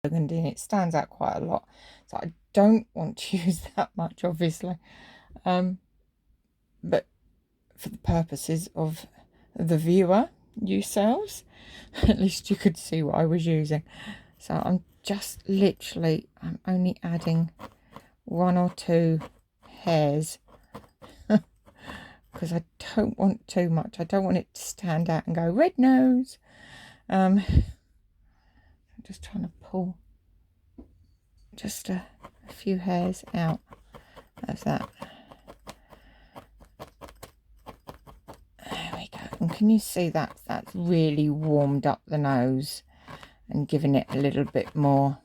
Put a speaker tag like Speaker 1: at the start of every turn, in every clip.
Speaker 1: burgundy and it stands out quite a lot. So I don't want to use that much, obviously. But for the purposes of the viewer, yourselves, at least you could see what I was using. So I'm just literally, I'm only adding 1 or 2 hairs because I don't want too much. I don't want it to stand out and go red nose. I'm just trying to pull just a few hairs out of that. There we go. And can you see that that's really warmed up the nose and given it a little bit more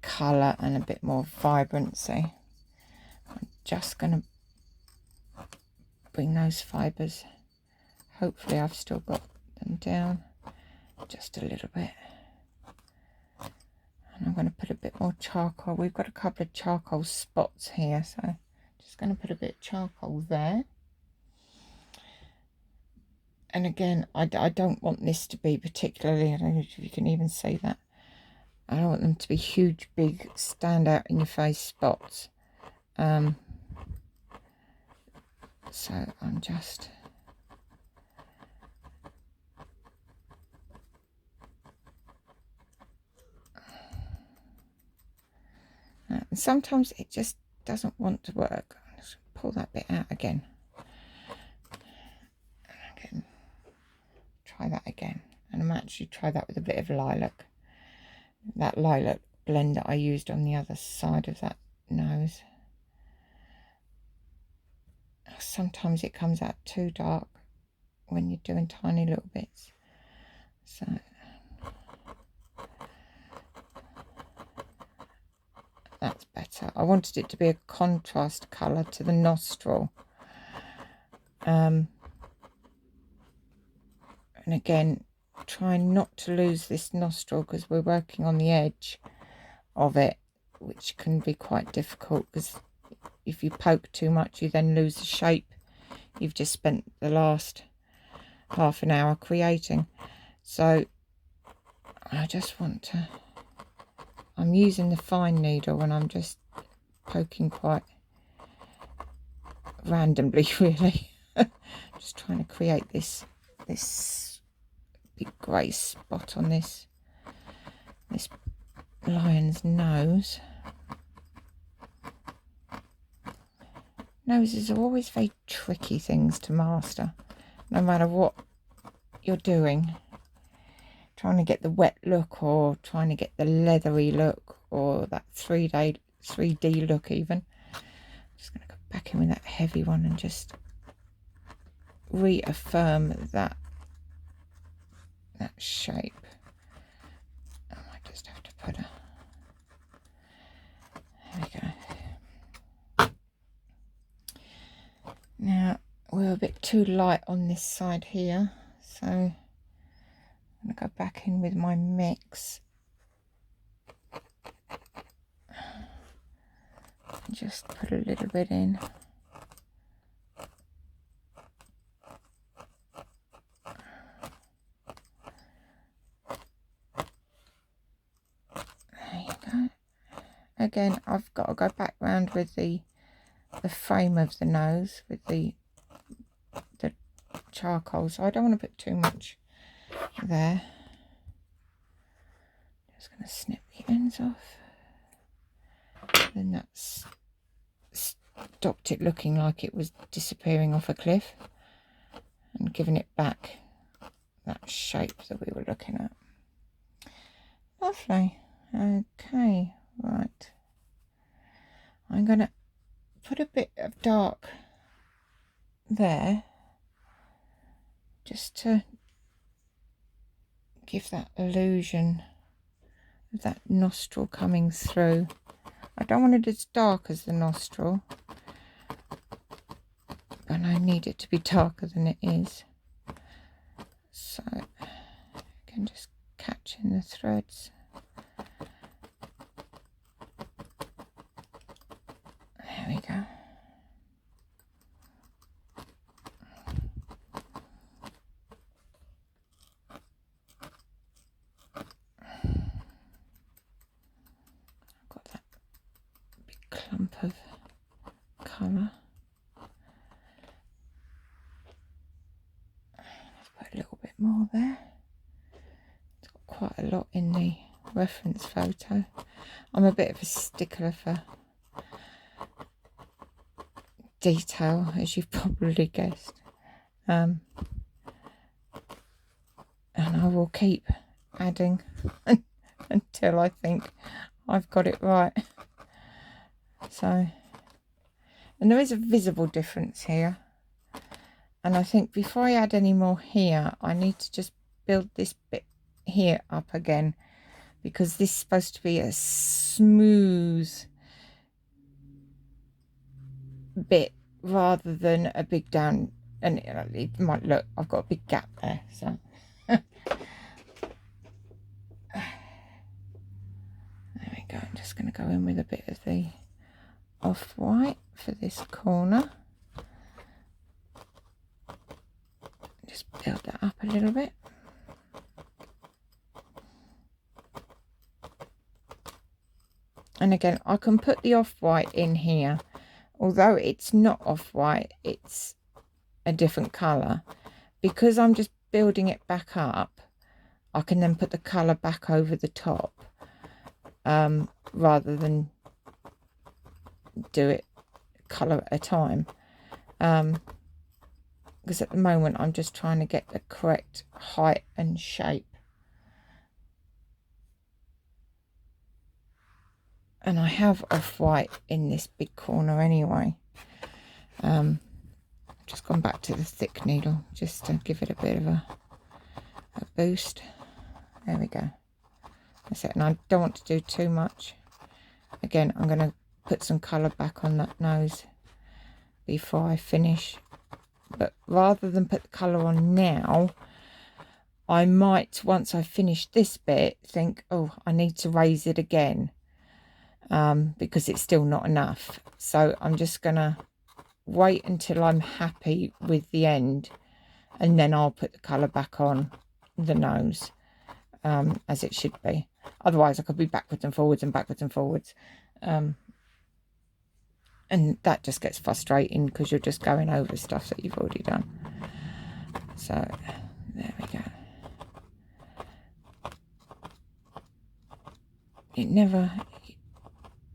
Speaker 1: colour and a bit more vibrancy. I'm just going to bring those fibres. Hopefully I've still got them down just a little bit. And I'm going to put a bit more charcoal. We've got a couple of charcoal spots here, so just going to put a bit of charcoal there. And again, I don't want this to be particularly, I don't know if you can even see that. I don't want them to be huge, big, stand out in your face spots. So I'm just... And sometimes it just doesn't want to work. Just pull that bit out again. Try that again. And I'm actually try that with a bit of lilac. That lilac blend that I used on the other side of that nose. Sometimes it comes out too dark when you're doing tiny little bits. So that's better. I wanted it to be a contrast colour to the nostril. And again, try not to lose this nostril because we're working on the edge of it, which can be quite difficult because if you poke too much you then lose the shape you've just spent the last half an hour creating. So I just want to, I'm using the fine needle and I'm just poking quite randomly really. Just trying to create this big grey spot on this lion's nose. Noses are always very tricky things to master, no matter what you're doing. Trying to get the wet look or trying to get the leathery look or that 3D look even. I'm just going to go back in with that heavy one and just reaffirm that shape. I might just have to put a... There we go. Now, we're a bit too light on this side here, so I'm going to go back in with my mix. Just put a little bit in. There you go. Again, I've got to go back round with the frame of the nose with the charcoal, so I don't want to put too much there. Just going to snip the ends off. Then that's stopped it looking like it was disappearing off a cliff and giving it back that shape that we were looking at. Lovely. Okay, right. I'm going to put a bit of dark there just to give that illusion of that nostril coming through. I don't want it as dark as the nostril, but I need it to be darker than it is. So I can just catch in the threads. There we go. colour. Let's put a little bit more there. It's got quite a lot in the reference photo. I'm a bit of a stickler for detail, as you've probably guessed. And I will keep adding until I think I've got it right. So, and there is a visible difference here. And I think before I add any more here, I need to just build this bit here up again, because this is supposed to be a smooth bit rather than a big down. And it might look, I've got a big gap there, so there we go. I'm just going to go in with a bit of the off-white for this corner. Just build that up a little bit. And again, I can put the off-white in here, although it's not off-white, it's a different colour. Because I'm just building it back up, I can then put the colour back over the top, rather than do it colour at a time. Because at the moment I'm just trying to get the correct height and shape. And I have off-white in this big corner anyway. Just gone back to the thick needle just to give it a bit of a boost. There we go. That's it. And I don't want to do too much. Again, I'm going to put some colour back on that nose before I finish. But rather than put the colour on now, I might, once I finish this bit, think, oh, I need to raise it again, because it's still not enough. So I'm just going to wait until I'm happy with the end, and then I'll put the colour back on the nose, as it should be. Otherwise I could be backwards and forwards and backwards and forwards, and that just gets frustrating because you're just going over stuff that you've already done. So there we go. It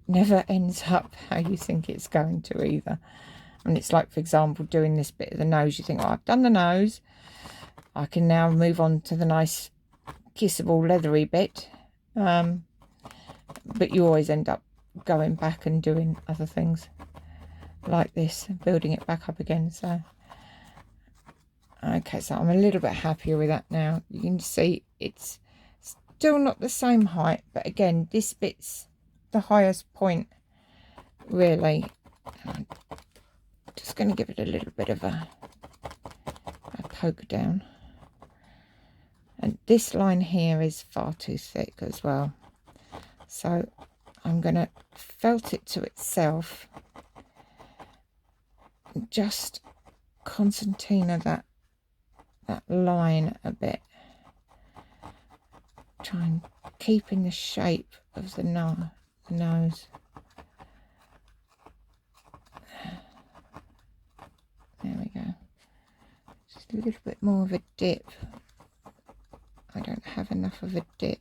Speaker 1: never ends up how you think it's going to either. And it's like, for example, doing this bit of the nose. You think, oh, I've done the nose, I can now move on to the nice kissable leathery bit, but you always end up going back and doing other things like this, building it back up again. So okay, so I'm a little bit happier with that now. You can see it's still not the same height, but again, this bit's the highest point really. I'm just going to give it a little bit of a poke down. And this line here is far too thick as well, so I'm going to felt it to itself, just concertina that line a bit, try and keep in the shape of the nose. There we go. Just a little bit more of a dip. I don't have enough of a dip.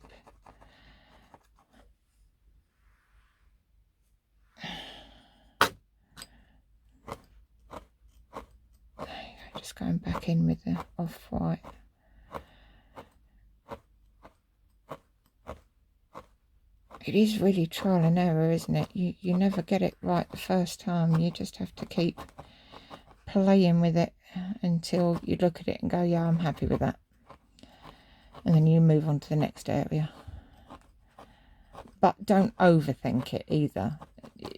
Speaker 1: There you go. Just going back in with the off-white. It is really trial and error, isn't it? You never get it right the first time. You just have to keep playing with it until you look at it and go, yeah, I'm happy with that. And then you move on to the next area. But don't overthink it either.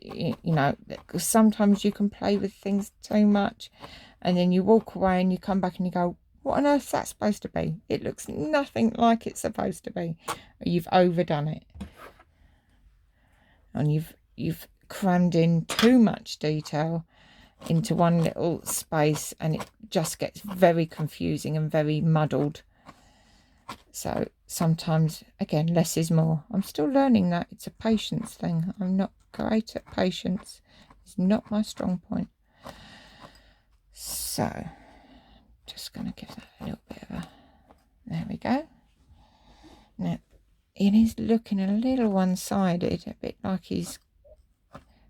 Speaker 1: You know, because sometimes you can play with things too much, and then you walk away and you come back and you go, what on earth is that supposed to be? It looks nothing like it's supposed to be. You've overdone it. And you've crammed in too much detail into one little space, and it just gets very confusing and very muddled. So sometimes, again, less is more. I'm still learning that. It's a patience thing. I'm not great at patience. It's not my strong point. So, just going to give that a little bit of a... There we go. Now, it is looking a little one-sided, a bit like he's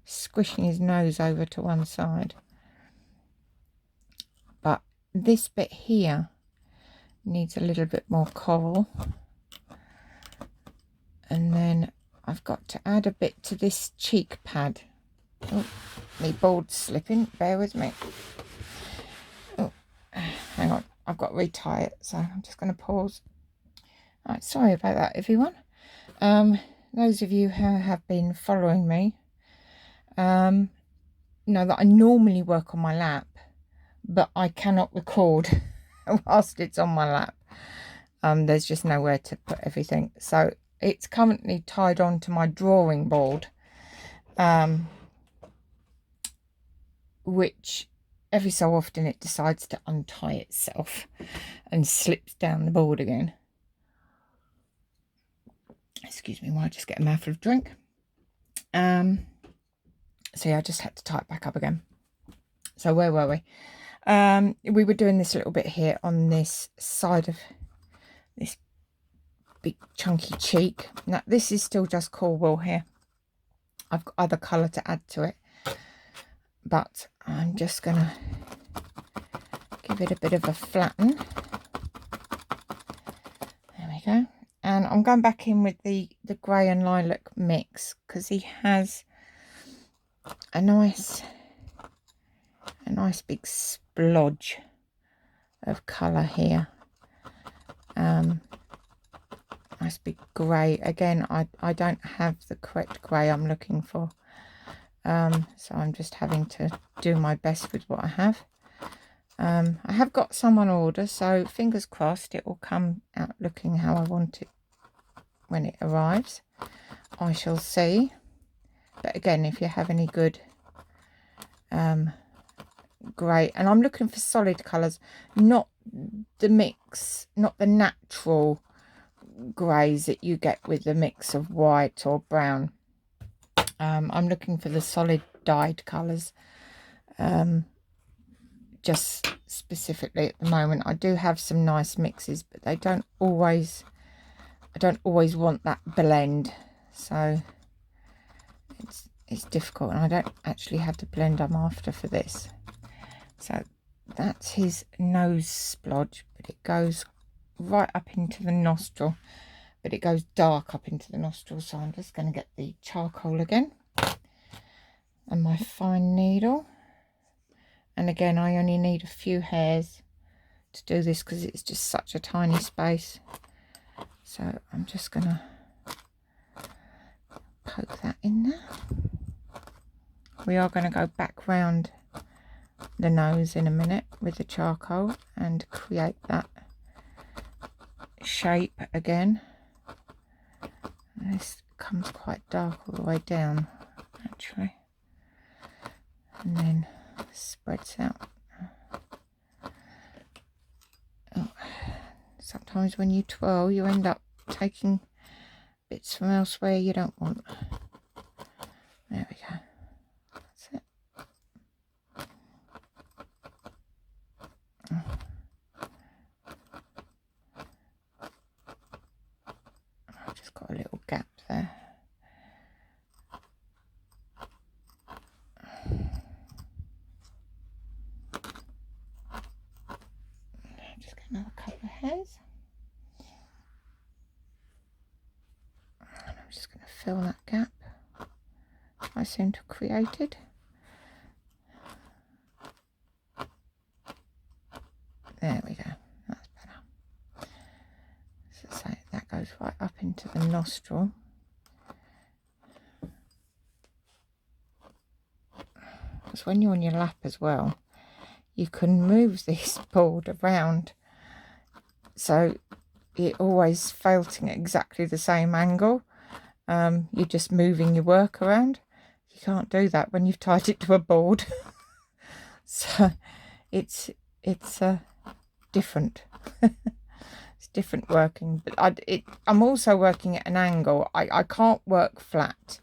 Speaker 1: squishing his nose over to one side. But this bit here needs a little bit more coral. And then I've got to add a bit to this cheek pad. Oh, my board's slipping, bear with me. Oh, hang on, I've got to retie it, so I'm just going to pause. Right, sorry about that, everyone. Those of you who have been following me know that I normally work on my lap, but I cannot record whilst it's on my lap. There's just nowhere to put everything, so it's currently tied on to my drawing board, which every so often it decides to untie itself and slips down the board again. Excuse me while I just get a mouthful of drink. So yeah, I just had to tie it back up again. So where were we? We were doing this little bit here on this side of this big chunky cheek. Now this is still just coral wool here. I've got other colour to add to it, but I'm just gonna give it a bit of a flatten. There we go. And I'm going back in with the grey and lilac mix, because he has a nice big splodge of colour here. Nice big grey. Again, I don't have the correct grey I'm looking for, so I'm just having to do my best with what I have. I have got some on order, so fingers crossed it will come out looking how I want it when it arrives. I shall see. But again, if you have any good grey, and I'm looking for solid colours, not the mix, not the natural greys that you get with the mix of white or brown. I'm looking for the solid dyed colours, just specifically at the moment. I do have some nice mixes, but they don't always, I don't always want that blend, so it's difficult, and I don't actually have the blend I'm after for this. So that's his nose splodge, but it goes right up into the nostril, but it goes dark up into the nostril. So I'm just going to get the charcoal again and my fine needle, and again I only need a few hairs to do this because it's just such a tiny space. So I'm just going to poke that in there. We are going to go back round the nose in a minute with the charcoal and create that shape again. This comes quite dark all the way down actually, and then spreads out. Oh, sometimes when you twirl you end up taking bits from elsewhere you don't want. There we go. That's it. I've just got a little gap there. Just get another couple of hairs. And I'm just going to fill that gap I seem to have created. There we go, that's better. So that goes right up into the nostril. Because when you're on your lap as well, you can move this board around, so it always felting at exactly the same angle. You're just moving your work around. You can't do that when you've tied it to a board. So it's different. It's different working, but I'm also working at an angle. I can't work flat.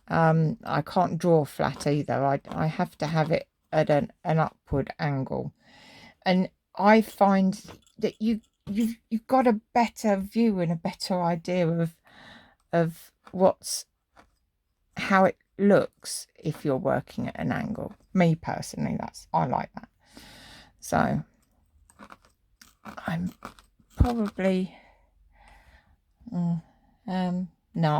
Speaker 1: I can't draw flat either. I have to have it at an upward angle. And I find that you've got a better view and a better idea of how it looks if you're working at an angle. Me personally, I like that. So I'm probably no,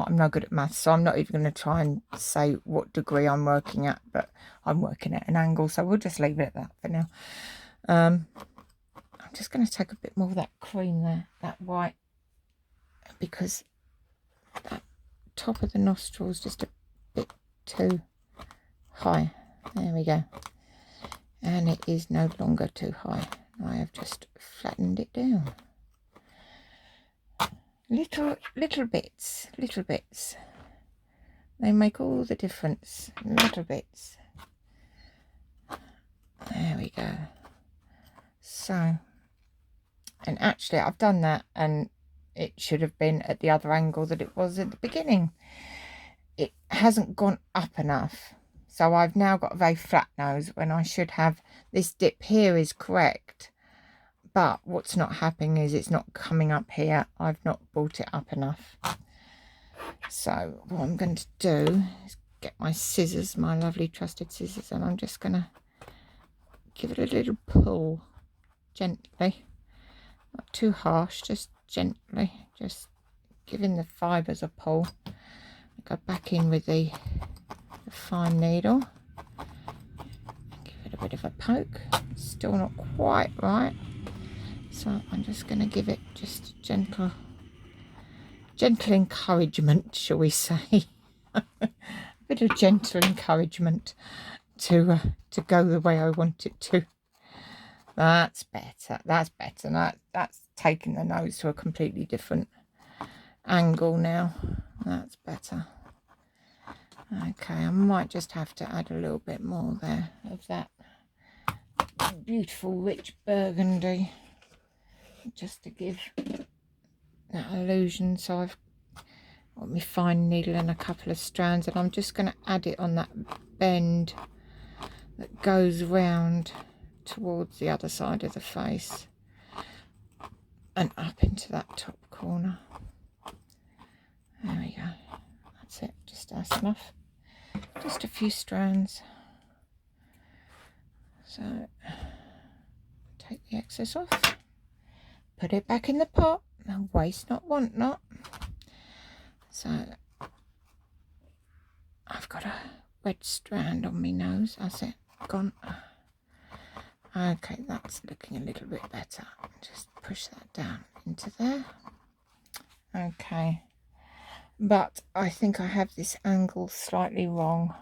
Speaker 1: I'm not good at maths, so I'm not even going to try and say what degree I'm working at, but I'm working at an angle, so we'll just leave it at that for now. I'm just going to take a bit more of that cream there, that white, because that top of the nostril is just a bit too high. There we go. And it is no longer too high. I have just flattened it down. Little bits. They make all the difference. Little bits. There we go. So, and actually I've done that, and it should have been at the other angle that it was at the beginning. It hasn't gone up enough. So I've now got a very flat nose when I should have. This dip here is correct. But what's not happening is it's not coming up here. I've not brought it up enough. So what I'm going to do is get my scissors, my lovely trusted scissors, and I'm just going to give it a little pull gently. Not too harsh, just gently. Just giving the fibres a pull. Go back in with the fine needle. Give it a bit of a poke. Still not quite right. So I'm just going to give it just gentle encouragement, shall we say. A bit of gentle encouragement to go the way I want it to. That's better. That's better. That's taking the nose to a completely different angle now. That's better. Okay, I might just have to add a little bit more there of that beautiful rich burgundy, just to give that illusion. So I've got my fine needle and a couple of strands, and I'm just going to add it on that bend that goes round towards the other side of the face and up into that top corner. There we go. That's it. That's enough. Just a few strands. So take the excess off. Put it back in the pot. No waste not, want not. So I've got a red strand on my nose. That's it. Gone. Okay, that's looking a little bit better. Just push that down into there. Okay. But I think I have this angle slightly wrong.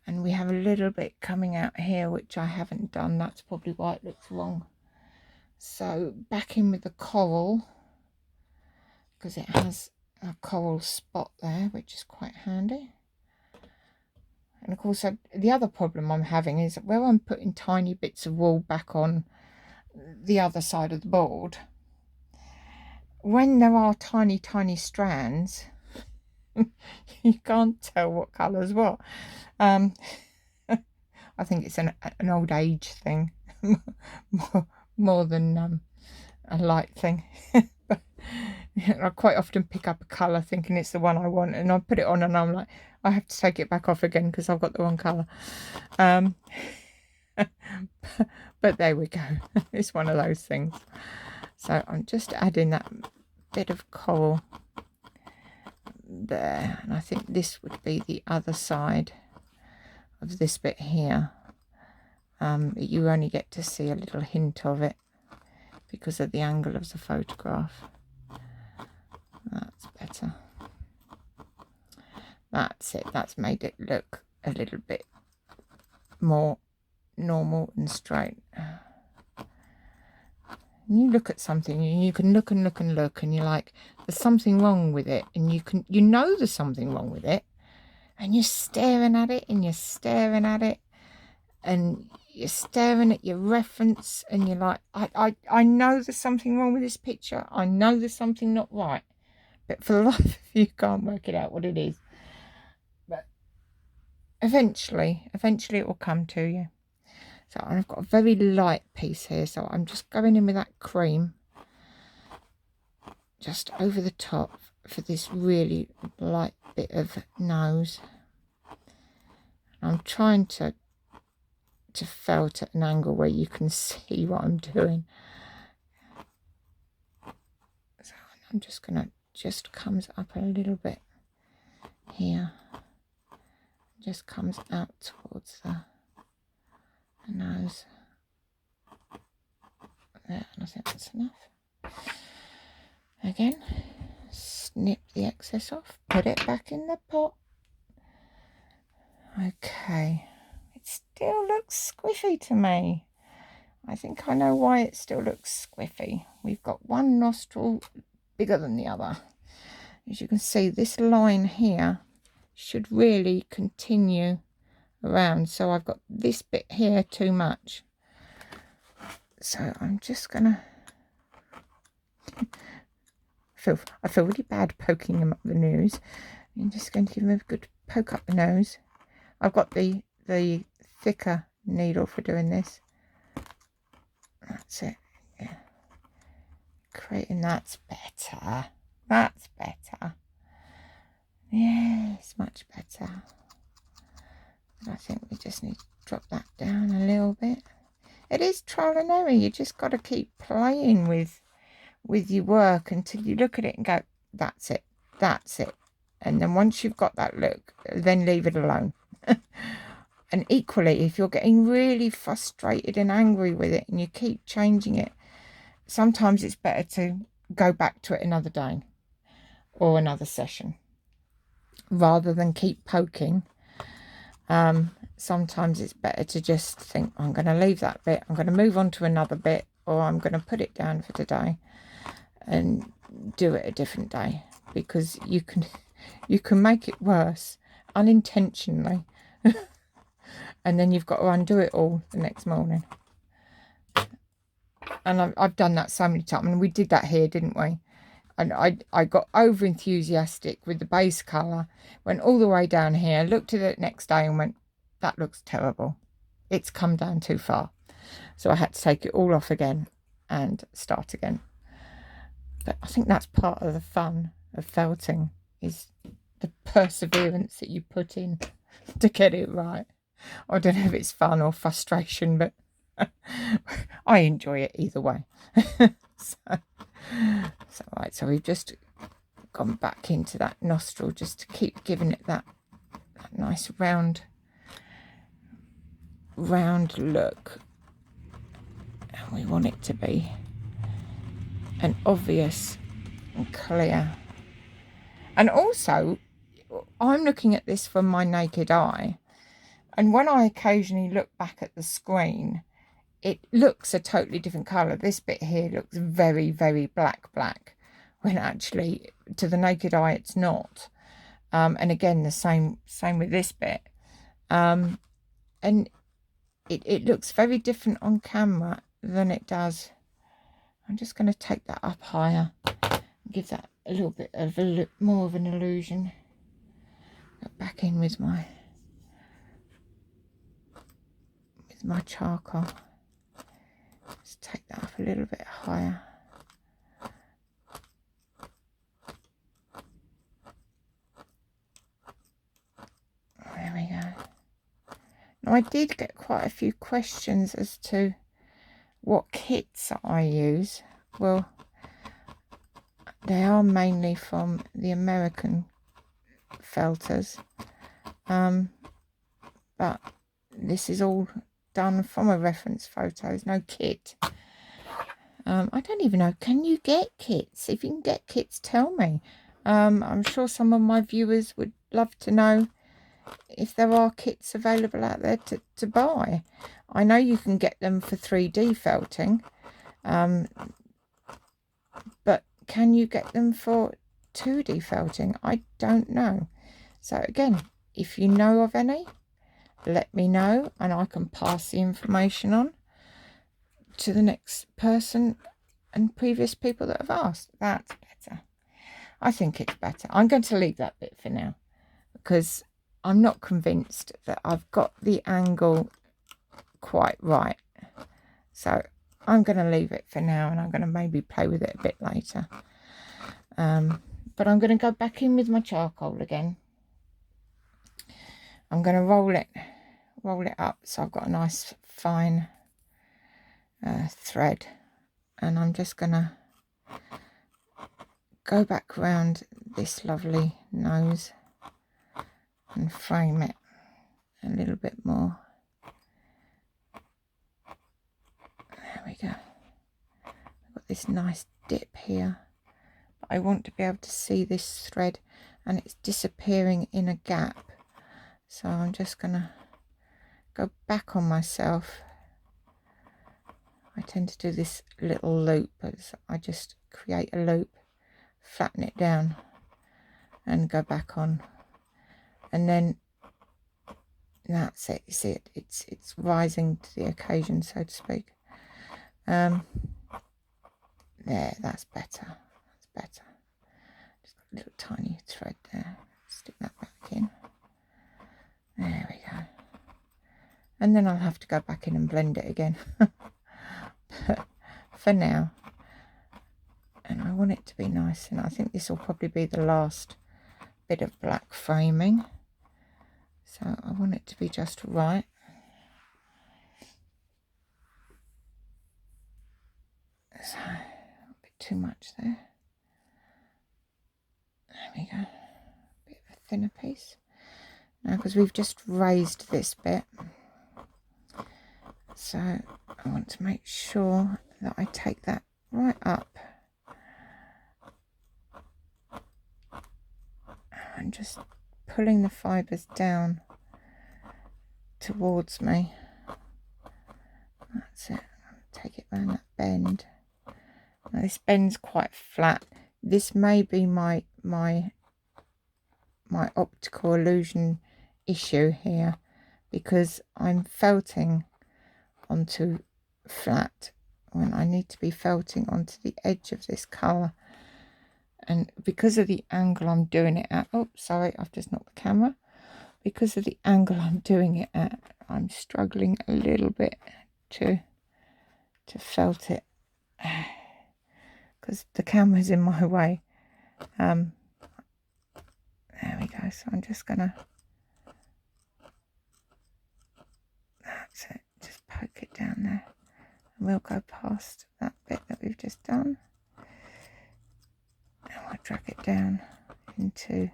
Speaker 1: And we have a little bit coming out here, which I haven't done. That's probably why it looks wrong. So back in with the coral, because it has a coral spot there, which is quite handy. And of course, the other problem I'm having is where I'm putting tiny bits of wool back on the other side of the board, when there are tiny strands, you can't tell what colour's what. I think it's an old age thing more than a light thing. But I quite often pick up a colour thinking it's the one I want, and I put it on and I'm like, I have to take it back off again because I've got the wrong colour. But there we go. It's one of those things. So I'm just adding that bit of coral there, and I think this would be the other side of this bit here. You only get to see a little hint of it because of the angle of the photograph. That's better. That's it. That's made it look a little bit more normal and straight. You look at something and you can look and look and look, and you're like, there's something wrong with it, and you know there's something wrong with it, and you're staring at it and you're staring at it and you're staring at your reference, and you're like, I know there's something wrong with this picture. I know there's something not right, but for the life of you can't work it out what it is. But eventually it will come to you. So I've got a very light piece here, so I'm just going in with that cream just over the top for this really light bit of nose. I'm trying to felt at an angle where you can see what I'm doing. So I'm just gonna, just comes up a little bit here, just comes out towards the nose there, and I think that's enough. Again, snip the excess off, put it back in the pot. Okay, it still looks squiffy to me. I think I know why it still looks squiffy. We've got one nostril bigger than the other. As you can see, this line here should really continue around. So I've got this bit here too much. So I'm just gonna I feel really bad poking him up the nose. I'm just going to give him a good poke up the nose. I've got the thicker needle for doing this. That's it. Yeah. Creating, that's better. That's better. Yes, much better. I think we just need to drop that down a little bit. It is trial and error. You just got to keep playing with your work until you look at it and go, that's it, that's it. And then once you've got that look, then leave it alone. And equally, if you're getting really frustrated and angry with it and you keep changing it, sometimes it's better to go back to it another day or another session rather than keep poking. Sometimes it's better to just think, I'm going to leave that bit, I'm going to move on to another bit, or I'm going to put it down for today and do it a different day, because you can make it worse unintentionally. And then you've got to undo it all the next morning. And I've done that so many times. And we did that here, didn't we? And I got over enthusiastic with the base colour, went all the way down here, looked at it next day and went, that looks terrible. It's come down too far. So I had to take it all off again and start again. But I think that's part of the fun of felting, is the perseverance that you put in to get it right. I don't know if it's fun or frustration, but I enjoy it either way. So we've just gone back into that nostril just to keep giving it that nice round look. And we want it to be an obvious and clear. And also, I'm looking at this from my naked eye, and when I occasionally look back at the screen, it looks a totally different colour. This bit here looks very, very black, when actually to the naked eye it's not. And again, the same with this bit. And it looks very different on camera than it does. I'm just going to take that up higher and give that a little bit of more of an illusion. Go back in with my charcoal. Just take that up a little bit higher. There we go. Now, I did get quite a few questions as to what kits I use. Well, they are mainly from the American felters, but this is all done from a reference photos, no kit. I don't even know, can you get kits? If you can get kits, tell me. I'm sure some of my viewers would love to know if there are kits available out there to buy. I know you can get them for 3D felting, but can you get them for 2D felting? I don't know. So again, if you know of any, let me know and I can pass the information on to the next person and previous people that have asked. That's better. I think it's better. I'm going to leave that bit for now, because I'm not convinced that I've got the angle quite right. So I'm going to leave it for now, and I'm going to maybe play with it a bit later. But I'm going to go back in with my charcoal again. I'm going to roll it up so I've got a nice fine thread, and I'm just going to go back around this lovely nose and frame it a little bit more. There we go. I've got this nice dip here. But I want to be able to see this thread, and it's disappearing in a gap. So I'm just going to go back on myself. I tend to do this little loop, as I just create a loop, flatten it down and go back on, and then that's it. You see it, it's rising to the occasion, so to speak. There, that's better. Just got a little tiny thread there. Stick that back in. There we go. And then I'll have to go back in and blend it again. But for now, and I want it to be nice, and I think this will probably be the last bit of black framing, so I want it to be just right. So a bit too much there. There we go. A bit of a thinner piece now, because we've just raised this bit, so I want to make sure that I take that right up and just pulling the fibres down towards me. That's it. Take it around that bend. Now this bend's quite flat. This may be my optical illusion issue here, because I'm felting onto flat when I need to be felting onto the edge of this colour, and because of the angle I'm doing it at, oh sorry, I've just knocked the camera, because of the angle I'm doing it at, I'm struggling a little bit to felt it because the camera's in my way. There we go. So I'm just gonna, that's it, just poke it down there, and we'll go past that bit that we've just done, and I'll drag it down into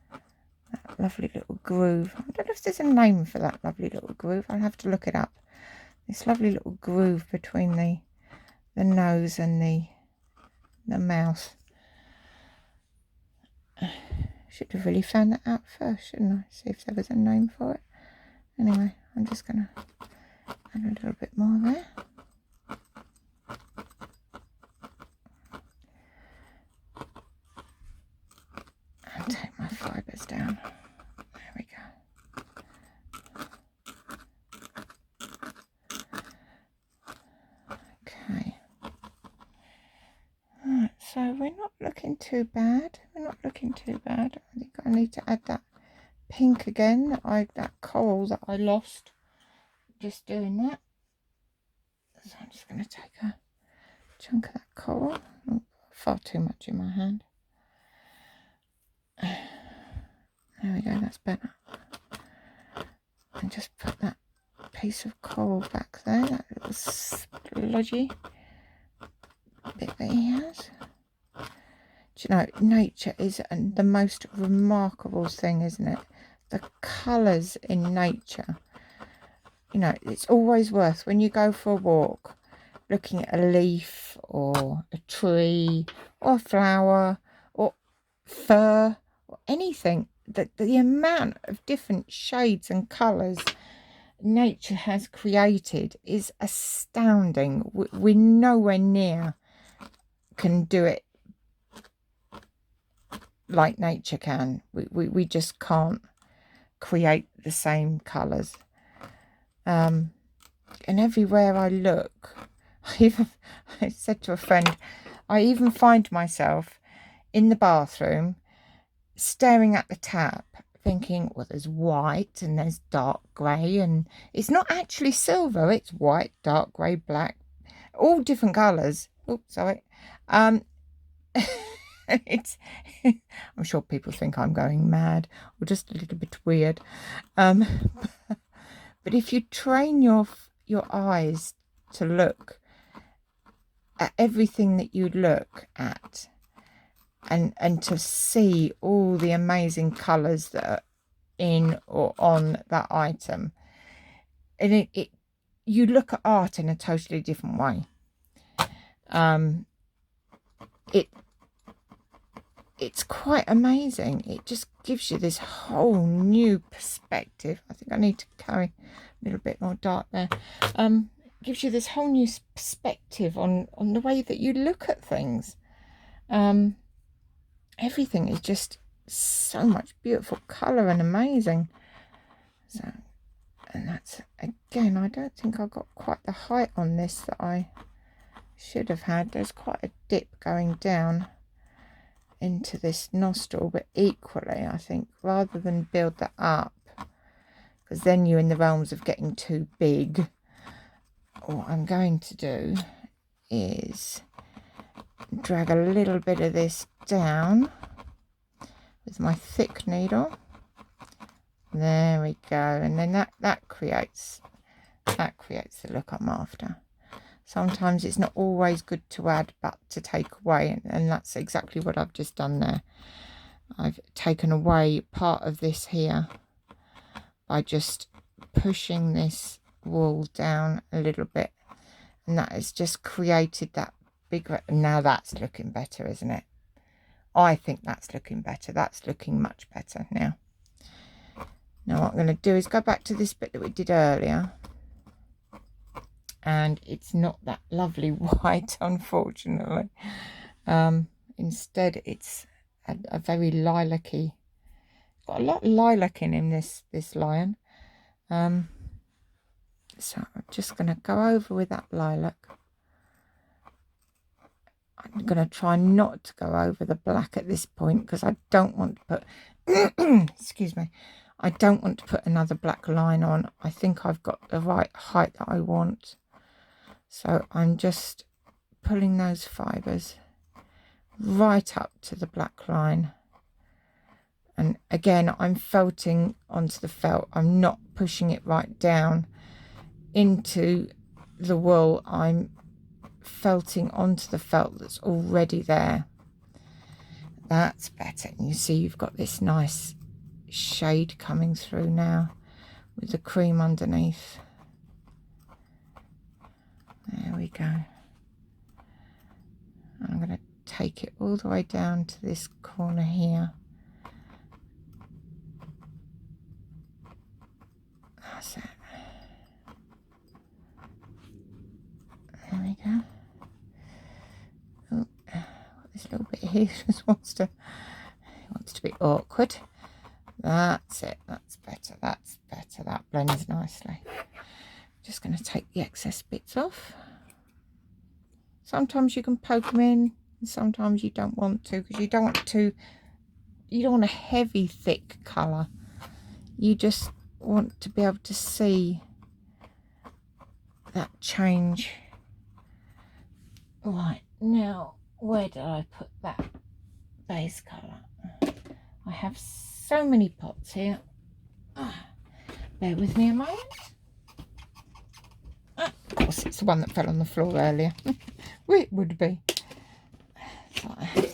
Speaker 1: that lovely little groove. I don't know if there's a name for that lovely little groove. I'll have to look it up. This lovely little groove between the nose and the mouth. Should have really found that out first, shouldn't I? See if there was a name for it. Anyway, I'm just going to add a little bit more there. And take my fibres down. There we go. Okay. Right, so we're not looking too bad. I think I need to add that pink again, that coral that I lost just doing that. So I'm just going to take a chunk of that coral. Oh, far too much in my hand. There we go, that's better. And just put that piece of coral back there, that little splodgy bit that he has. Do you know, nature is the most remarkable thing, isn't it? The colours in nature. You know, it's always worth, when you go for a walk, looking at a leaf or a tree or a flower or fur or anything, that the amount of different shades and colours nature has created is astounding. We're nowhere near can do it like nature can. We just can't create the same colours. And everywhere I look, I said to a friend, I even find myself in the bathroom staring at the tap thinking, well, there's white and there's dark grey, and it's not actually silver, it's white, dark grey, black, all different colours. Oh, sorry. It's I'm sure people think I'm going mad or just a little bit weird. But if you train your eyes to look at everything that you look at, and to see all the amazing colours that are in or on that item, and you look at art in a totally different way. It's quite amazing. It just gives you this whole new perspective. I think I need to carry a little bit more dark there. Gives you this whole new perspective on the way that you look at things. Everything is just so much beautiful colour and amazing. So, and that's, again, I don't think I got quite the height on this that I should have had. There's quite a dip going down into this nostril, but equally, I think, rather than build that up, because then you're in the realms of getting too big, what I'm going to do is drag a little bit of this down with my thick needle. There we go, and then that creates the look I'm after. Sometimes it's not always good to add, but to take away, and that's exactly what I've just done there. I've taken away part of this here by just pushing this wool down a little bit, and that has just created that big. Now that's looking better, isn't it? I think that's looking better. That's looking much better now. Now what I'm going to do is go back to this bit that we did earlier. And it's not that lovely white, unfortunately. Instead, it's a very lilac-y. Got a lot of lilac in him, this lion. So I'm just going to go over with that lilac. I'm going to try not to go over the black at this point, because I don't want to put excuse me, I don't want to put another black line on. I think I've got the right height that I want. So I'm just pulling those fibres right up to the black line. And again, I'm felting onto the felt. I'm not pushing it right down into the wool. I'm felting onto the felt that's already there. That's better. And you see you've got this nice shade coming through now with the cream underneath. There we go. I'm going to take it all the way down to this corner here. That's it. There we go. Oh, this little bit here just wants to be awkward. That's it. That's better. That's better. That blends nicely. Just going to take the excess bits off. Sometimes you can poke them in, and sometimes you don't want to, because you don't want a heavy, thick colour. You just want to be able to see that change. Right, now, where did I put that base colour? I have so many pots here. Bear with me a moment. Of course, it's the one that fell on the floor earlier. It would be. So I have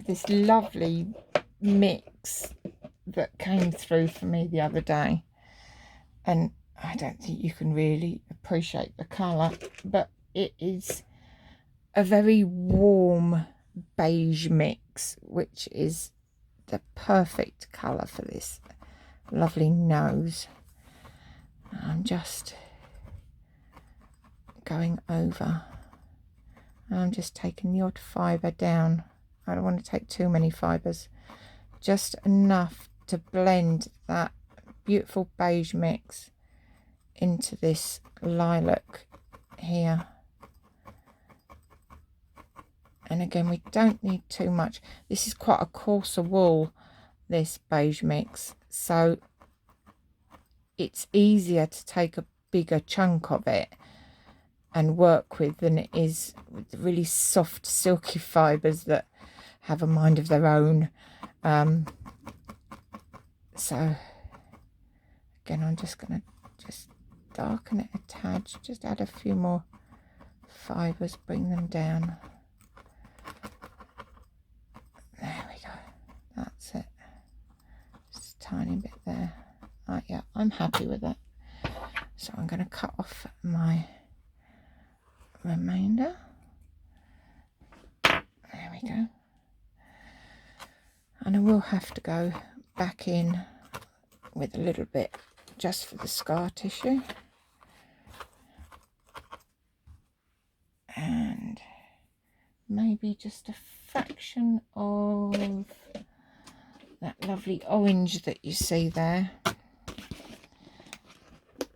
Speaker 1: this lovely mix that came through for me the other day, and I don't think you can really appreciate the colour, but it is a very warm beige mix, which is the perfect colour for this lovely nose. I'm just going over, and I'm just taking the odd fibre down. I don't want to take too many fibres, just enough to blend that beautiful beige mix into this lilac here. And again, we don't need too much. This is quite a coarser wool this beige mix, so it's easier to take a bigger chunk of it and work with than it is with the really soft silky fibres that have a mind of their own. So again, I'm just going to just darken it a tad, just add a few more fibres, bring them down. There we go, that's it, just a tiny bit there. Oh, yeah, I'm happy with that. So I'm going to cut off my remainder. There we go. And I will have to go back in with a little bit just for the scar tissue. And maybe just a fraction of that lovely orange that you see there,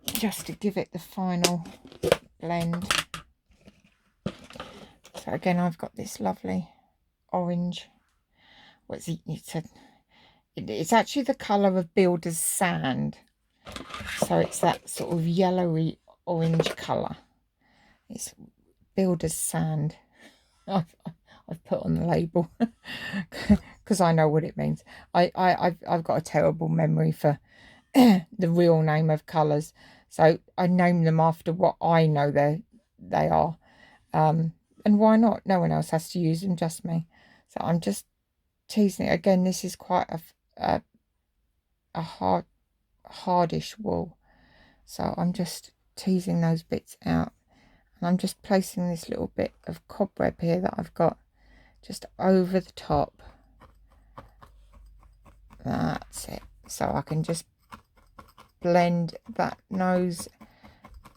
Speaker 1: just to give it the final blend. So again, I've got this lovely orange. What's it? It's actually the colour of builder's sand. So it's that sort of yellowy orange colour. It's builder's sand. I've put on the label because I know what it means. I've got a terrible memory for the real name of colours, so I name them after what I know they are. And why not? No one else has to use them, just me. So I'm just teasing it. Again, this is quite a hardish wool, so I'm just teasing those bits out, and I'm just placing this little bit of cobweb here that I've got just over the top. That's it. So I can just blend that nose.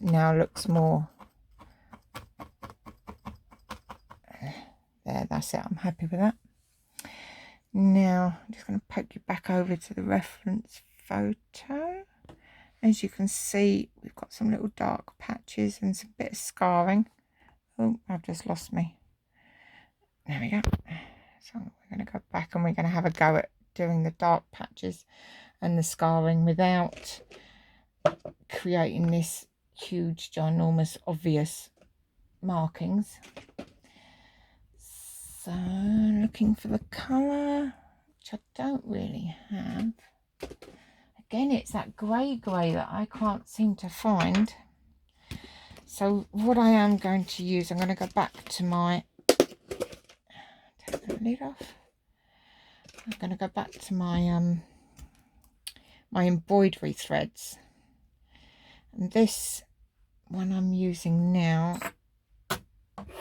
Speaker 1: Now looks more there. That's it. I'm happy with that. Now I'm just going to poke you back over to the reference photo. As you can see, we've got some little dark patches and some bit of scarring. Oh, I've just lost me. There we go. So we're going to go back and we're going to have a go at doing the dark patches and the scarring without creating this huge, ginormous, obvious markings. So looking for the colour, which I don't really have. Again, it's that grey that I can't seem to find. So what I am going to use, I'm going to go back to my, take the lid off. I'm going to go back to my my embroidery threads, and this one I'm using now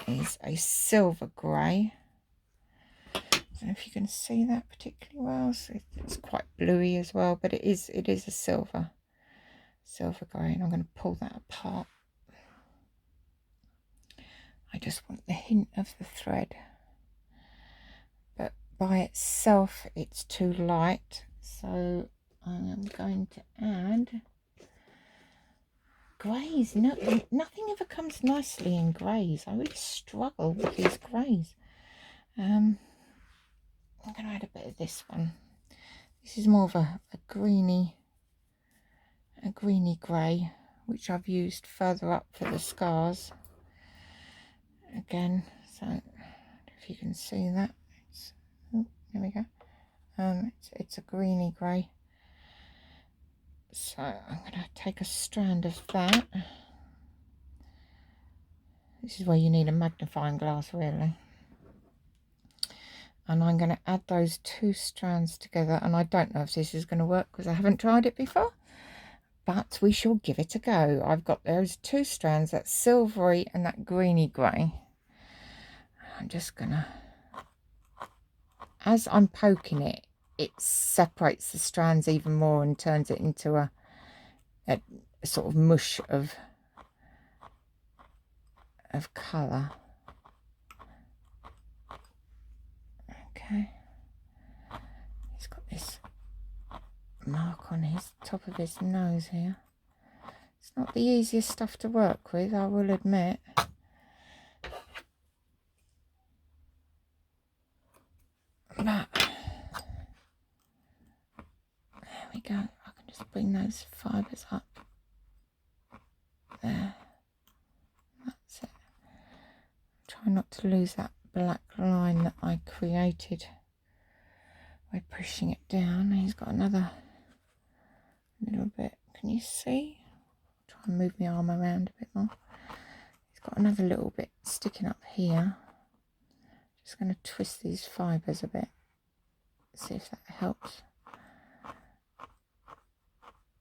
Speaker 1: is a silver grey. I don't know if you can see that particularly well. So it's quite bluey as well, but it is a silver grey, and I'm going to pull that apart. I just want the hint of the thread, but by itself it's too light, so I am going to add greys. No, nothing ever comes nicely in greys. I really struggle with these greys. I'm going to add a bit of this one. This is more of a greeny grey, which I've used further up for the scars. Again, so if you can see that, oh, there we go. It's a greeny grey. So I'm going to take a strand of that. This is where you need a magnifying glass, really. And I'm going to add those two strands together. And I don't know if this is going to work because I haven't tried it before, but we shall give it a go. I've got those two strands, that silvery and that greeny grey. I'm just going to, as I'm poking it, it separates the strands even more and turns it into a sort of mush of colour. Okay, he's got this mark on his top of his nose here. It's not the easiest stuff to work with, I will admit. But we go. I can just bring those fibres up. There. That's it. Try not to lose that black line that I created by pushing it down. He's got another little bit. Can you see? Try and move my arm around a bit more. He's got another little bit sticking up here. Just going to twist these fibres a bit. See if that helps.